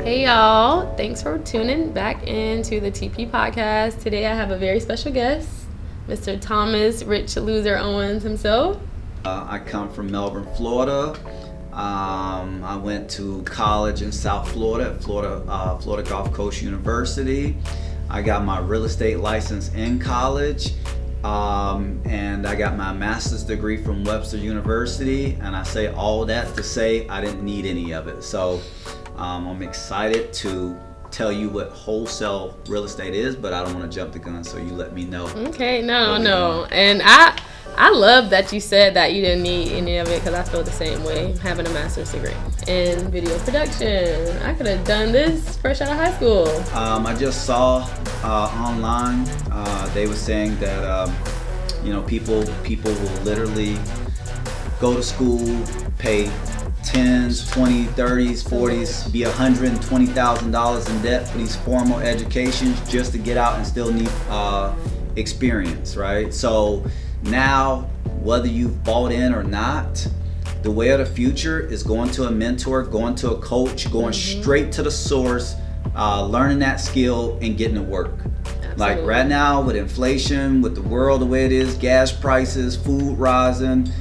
Hey y'all, thanks for tuning back into the TP podcast. Today I have a very special guest, Mr. Thomas Richloser Owens himself. I come from Melbourne, Florida. I went to college in South Florida at Florida Gulf Coast University. I got my real estate license in college, and I got my master's degree from Webster University. And I say all that to say I didn't need any of it. So I'm excited to tell you what wholesale real estate is, but I don't want to jump the gun, so you let me know. Okay, no. And I love that you said that you didn't need any of it, because I feel the same way, having a master's degree in video production. I could have done this fresh out of high school. I just saw online, they were saying that people will literally go to school, pay 10s, 20s, 30s, 40s, be $120,000 in debt for these formal educations just to get out and still need experience, right? So now, whether you've bought in or not, the way of the future is going to a mentor, going to a coach, going straight to the source, learning that skill and getting to work. Absolutely. Like right now with inflation, with the world the way it is, gas prices, food rising,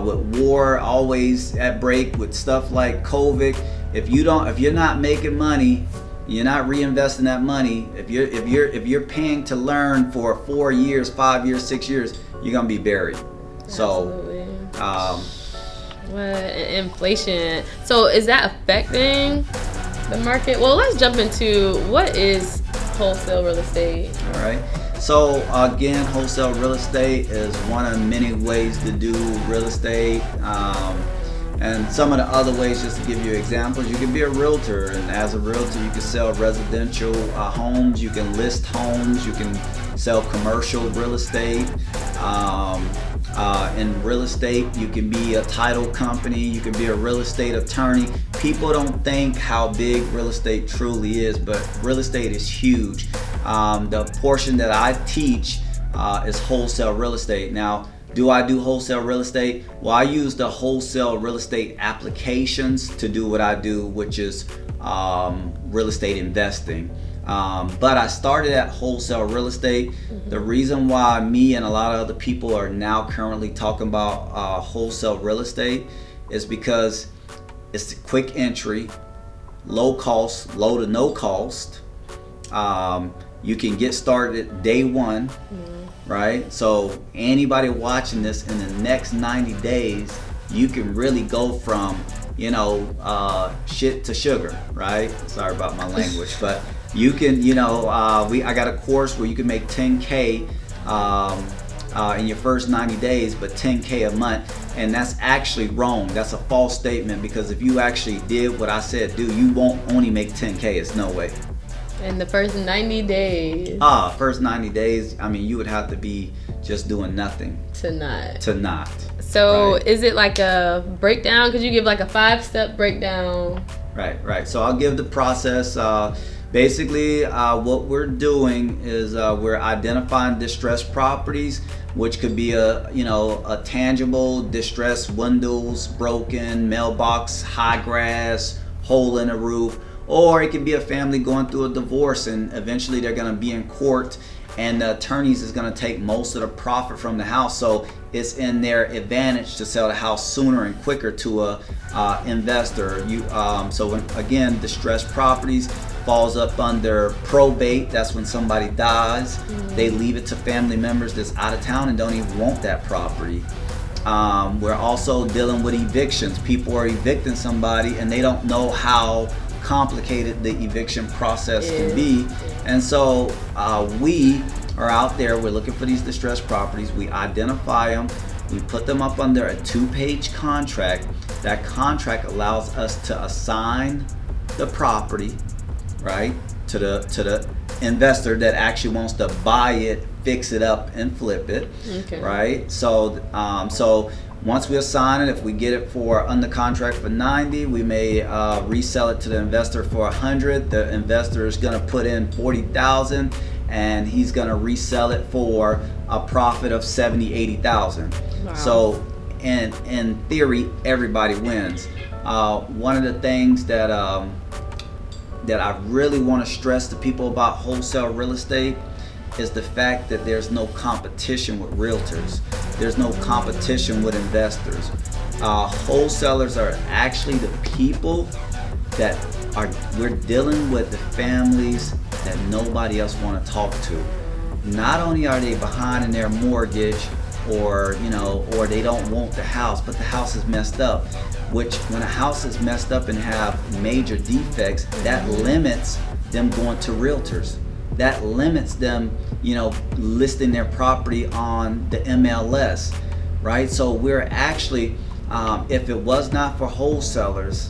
with war always at break, with stuff like COVID, if you're not making money, you're not reinvesting that money. If you're paying to learn for 4 years, 5 years, 6 years, you're gonna be buried. Absolutely. So, inflation. So is that affecting the market? Well, let's jump into what is wholesale real estate. All right. So again, wholesale real estate is one of many ways to do real estate. And some of the other ways, just to give you examples, you can be a realtor, and as a realtor you can sell residential homes, you can list homes, you can sell commercial real estate. In real estate, you can be a title company, you can be a real estate attorney. People don't think how big real estate truly is, but real estate is huge. The portion that I teach is wholesale real estate. Now, do I do wholesale real estate? Well, I use the wholesale real estate applications to do what I do, which is real estate investing. But I started at wholesale real estate. The reason why me and a lot of other people are now currently talking about wholesale real estate is because it's a quick entry, low cost, low to no cost. You can get started day one. Right? So anybody watching this in the next 90 days, you can really go from, shit to sugar, right? Sorry about my language, but you can, I got a course where you can make 10K in your first 90 days, but 10K a month. And that's actually wrong. That's a false statement, because if you actually did what I said do, you won't only make 10K. It's no way. In the first 90 days. First 90 days, I mean, you would have to be just doing nothing. To not. So right. Is it like a breakdown? Could you give like a 5-step breakdown? Right. So I'll give the process. Basically, what we're doing is we're identifying distressed properties, which could be a tangible distressed, windows broken, mailbox, high grass, hole in the roof. Or it could be a family going through a divorce, and eventually they're going to be in court, and the attorneys is going to take most of the profit from the house. So it's in their advantage to sell the house sooner and quicker to a investor. So again, distressed properties falls up under probate. That's when somebody dies. They leave it to family members that's out of town and don't even want that property. We're also dealing with evictions. People are evicting somebody and they don't know how complicated the eviction process can be, and so we are out there. We're looking for these distressed properties. We identify them. We put them up under a 2-page contract. That contract allows us to assign the property, right, to the investor that actually wants to buy it, fix it up, and flip it. Okay. Right. So once we assign it, if we get it for under contract for 90, we may resell it to the investor for 100. The investor is going to put in 40,000, and he's going to resell it for a profit of 70,000, 80,000. Wow. So, in theory, everybody wins. One of the things that that I really want to stress to people about wholesale real estate is the fact that there's no competition with realtors. There's no competition with investors. Wholesalers are actually the people that we're dealing with, the families that nobody else want to talk to. Not only are they behind in their mortgage, or they don't want the house, but the house is messed up. Which, when a house is messed up and have major defects, that limits them going to realtors. That limits them, listing their property on the MLS, right? So we're actually, if it was not for wholesalers,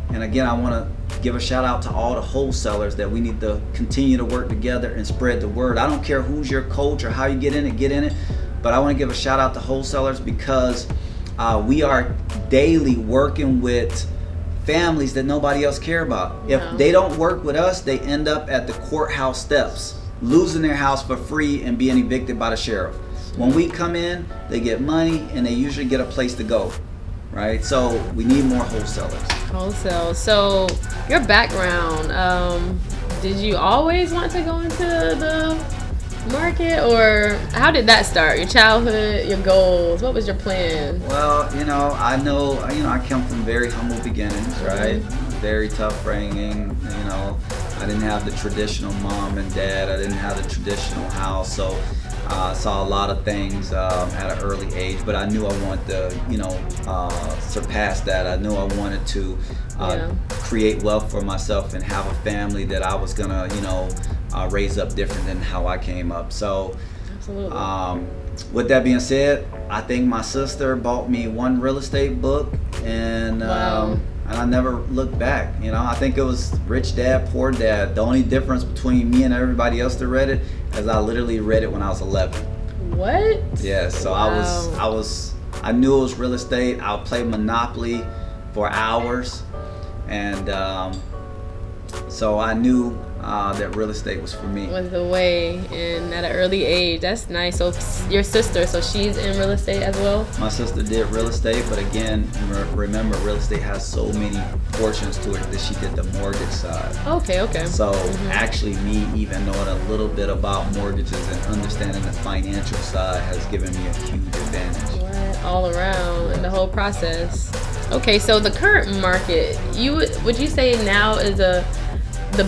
and again, I want to give a shout out to all the wholesalers that we need to continue to work together and spread the word. I don't care who's your coach or how you get in it. But I want to give a shout out to wholesalers because we are daily working with families that nobody else care about. If they don't work with us, they end up at the courthouse steps, losing their house for free and being evicted by the sheriff. When we come in, they get money and they usually get a place to go, right? So we need more wholesalers. Wholesale. So your background, did you always want to go into the market, or how did that start? Your childhood, your goals, what was your plan? Well, I come from very humble beginnings, right? Very tough bringing, I didn't have the traditional mom and dad, I didn't have the traditional house, so I saw a lot of things at an early age, but I knew I wanted to, surpass that. I knew I wanted to create wealth for myself and have a family that I was gonna, raise up different than how I came up. So, absolutely. With that being said, I think my sister bought me one real estate book, and I never looked back. I think it was Rich Dad, Poor Dad. The only difference between me and everybody else that read it is I literally read it when I was 11. What? Yeah. So I knew it was real estate. I would play Monopoly for hours, and so I knew that real estate was for me. Was the way, and at an early age. That's nice. So your sister, so she's in real estate as well? My sister did real estate, but again, remember, real estate has so many portions to it that she did the mortgage side. Okay. So actually, me even knowing a little bit about mortgages and understanding the financial side has given me a huge advantage. What? All around in the whole process. Okay, so the current market, would you say now is the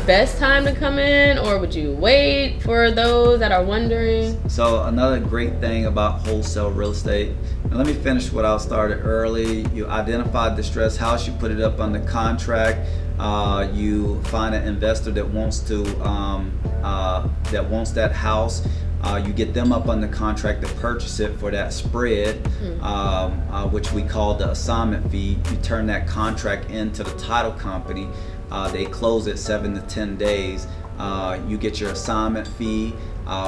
best time to come in, or would you wait for those that are wondering? So another great thing about wholesale real estate, and let me finish what I started early. You identify distressed house, you put it up under contract, you find an investor that wants that house. You get them up under contract to purchase it for that spread, which we call the assignment fee. You turn that contract into the title company. They close it 7 to 10 days. You get your assignment fee,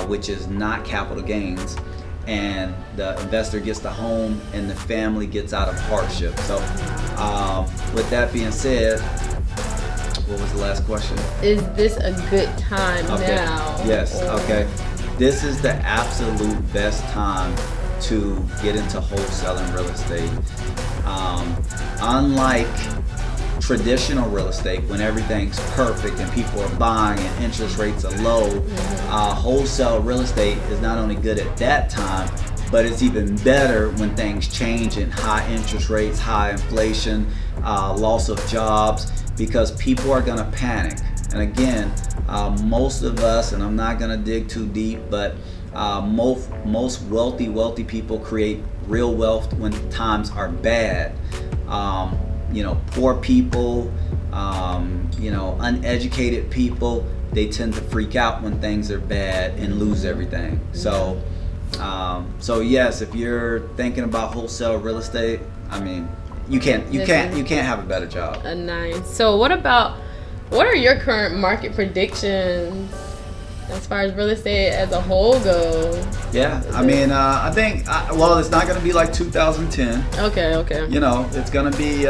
which is not capital gains, and the investor gets the home and the family gets out of hardship. So with that being said, what was the last question? Is this a good time now? Yes, okay. This is the absolute best time to get into wholesaling real estate. Unlike traditional real estate, when everything's perfect and people are buying and interest rates are low, wholesale real estate is not only good at that time, but it's even better when things change and high interest rates, high inflation, loss of jobs, because people are gonna panic. And again, most of us, and I'm not gonna dig too deep, but most wealthy people create real wealth when times are bad. Poor people, uneducated people, they tend to freak out when things are bad and lose everything. So yes, if you're thinking about wholesale real estate, I mean, you can't have a better job. Nice. So what are your current market predictions as far as real estate as a whole goes? Yeah, I mean, I think, it's not going to be like 2010. Okay. It's going to be,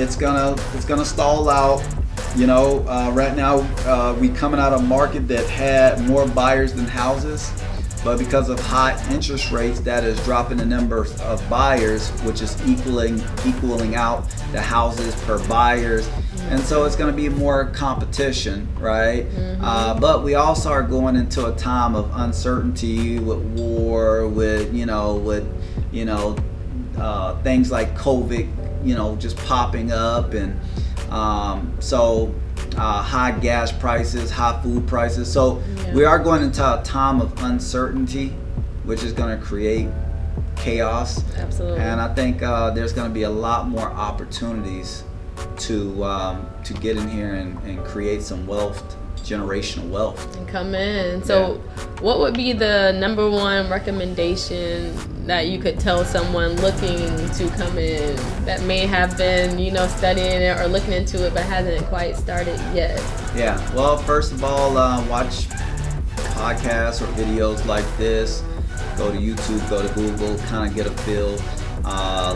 it's going to stall out. Right now, we coming out of a market that had more buyers than houses. but because of high interest rates, that is dropping the number of buyers, which is equaling out the houses per buyers. And so it's going to be more competition, right? But we also are going into a time of uncertainty with war, with things like COVID, just popping up, and so high gas prices, high food prices. So we are going into a time of uncertainty, which is going to create chaos. Absolutely. And I think there's going to be a lot more opportunities to get in here and create some wealth, generational wealth. And come in. So what would be the number one recommendation that you could tell someone looking to come in that may have been, studying it or looking into it but hasn't quite started yet? Yeah. Well, first of all, watch podcasts or videos like this. Go to YouTube, go to Google, kind of get a feel.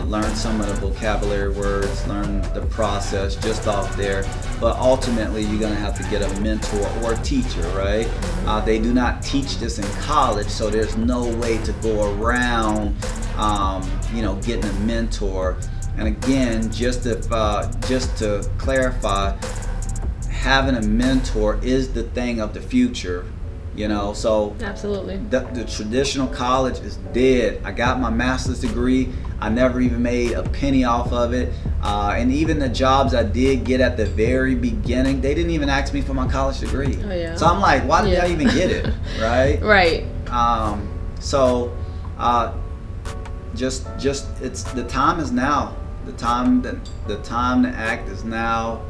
Learn some of the vocabulary words, learn the process just off there. But ultimately, you're going to have to get a mentor or a teacher, right? They do not teach this in college, so there's no way to go around, getting a mentor. And again, just to clarify, having a mentor is the thing of the future. So absolutely, the traditional college is dead. I got my master's degree. I never even made a penny off of it. And even the jobs I did get at the very beginning, they didn't even ask me for my college degree. Oh, yeah. So I'm like, why did I even get it? Right? Right. Just it's the time is now. The time to act is now.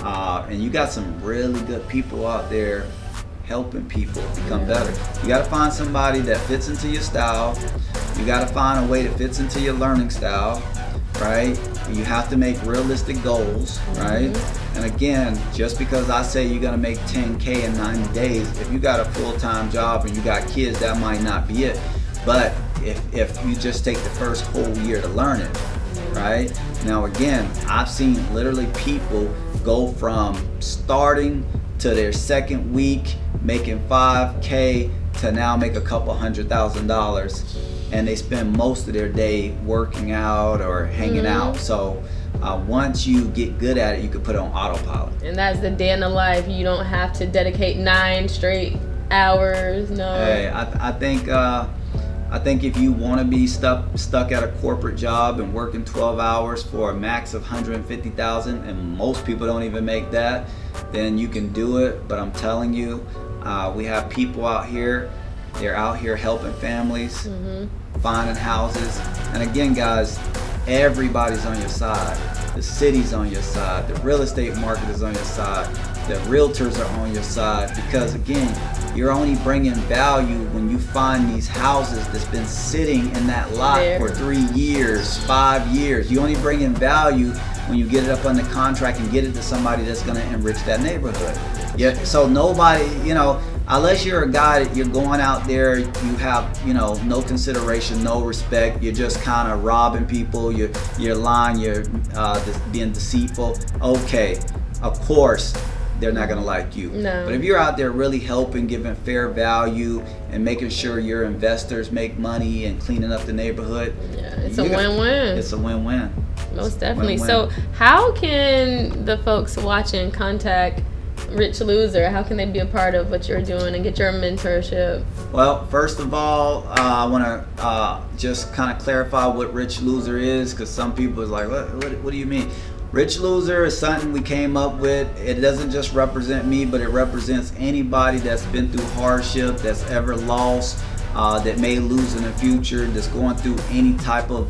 And you got some really good people out there helping people become better. You got to find somebody that fits into your style. You got to find a way that fits into your learning style, right? You have to make realistic goals, right? And again, just because I say you're going to make 10K in 90 days, if you got a full-time job and you got kids, that might not be it. But if you just take the first whole year to learn it, right? Now again, I've seen literally people go from starting to their second week making 5K to now make a couple $100,000, and they spend most of their day working out or hanging out. So once you get good at it, you can put it on autopilot. And that's the day in the life. You don't have to dedicate 9 straight hours. No. Hey, I think if you want to be stuck at a corporate job and working 12 hours for a max of $150,000, and most people don't even make that, then you can do it. But I'm telling you, we have people out here. They're out here helping families, finding houses. And again, guys, everybody's on your side. The city's on your side. The real estate market is on your side. The realtors are on your side, because again, you're only bringing value when you find these houses that's been sitting in that lot for 3 years, 5 years. You only bring in value when you get it up under contract and get it to somebody that's going to enrich that neighborhood. Yeah. So nobody, unless you're a guy that you're going out there, you have, no consideration, no respect. You're just kind of robbing people. You're lying. You're being deceitful. Okay, of course, they're not going to like you. No. But if you're out there really helping, giving fair value, and making sure your investors make money and cleaning up the neighborhood, it's a win-win. It's a win-win. Most definitely. Win-win. So how can the folks watching contact Richloser? How can they be a part of what you're doing and get your mentorship? Well, first of all, I want to just kind of clarify what Richloser is, because some people is like, what do you mean? Richloser is something we came up with. It doesn't just represent me, but it represents anybody that's been through hardship, that's ever lost, that may lose in the future, that's going through any type of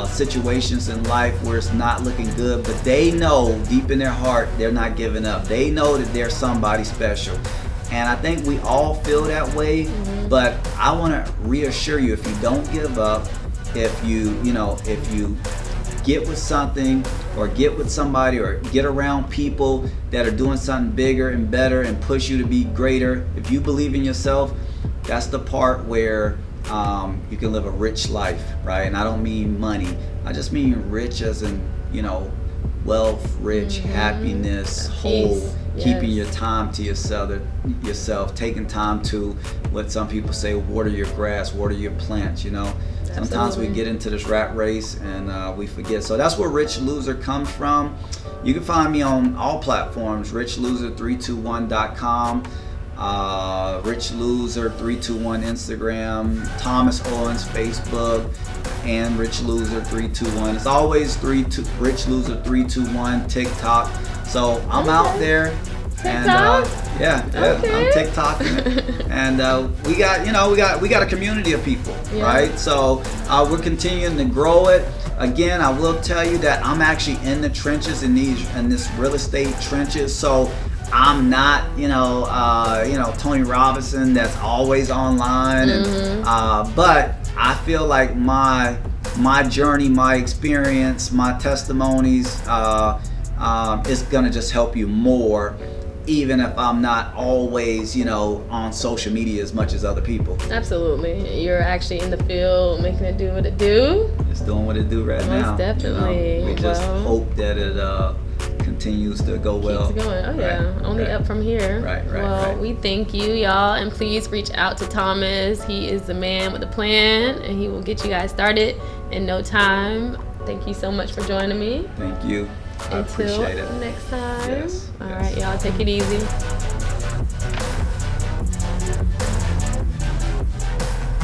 situations in life where it's not looking good, but they know deep in their heart they're not giving up. They know that they're somebody special. And I think we all feel that way, but I want to reassure you, if you don't give up, if you get with something or get with somebody or get around people that are doing something bigger and better and push you to be greater, if you believe in yourself, that's the part where you can live a rich life, right? And I don't mean money. I just mean rich as in, wealth, rich, happiness, whole. keeping your time to yourself, taking time to, what some people say, water your grass, water your plants, you know. Sometimes we get into this rat race and we forget. So that's where Richloser comes from. You can find me on all platforms, richloser321.com, Richloser321 Instagram, Thomas Owens Facebook, and Richloser321. It's always Richloser321 TikTok. So I'm out there. TikTok? And I'm TikToking, and we got a community of people, right? So we're continuing to grow it. Again, I will tell you that I'm actually in the trenches in this real estate trenches. So I'm not, Tony Robinson that's always online, but I feel like my journey, my experience, my testimonies is gonna just help you more, even if I'm not always, on social media as much as other people. Absolutely. You're actually in the field, making it do what it do. It's doing what it do right now. Most definitely. We just hope that it continues to go well. Keeps going. Oh yeah, only up from here. Well, we thank you, y'all, and please reach out to Thomas. He is the man with the plan, and he will get you guys started in no time. Thank you so much for joining me. Thank you. I appreciate it. Next time. Yes. All right, y'all, take it easy.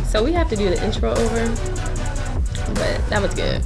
So we have to do the intro over, but that was good.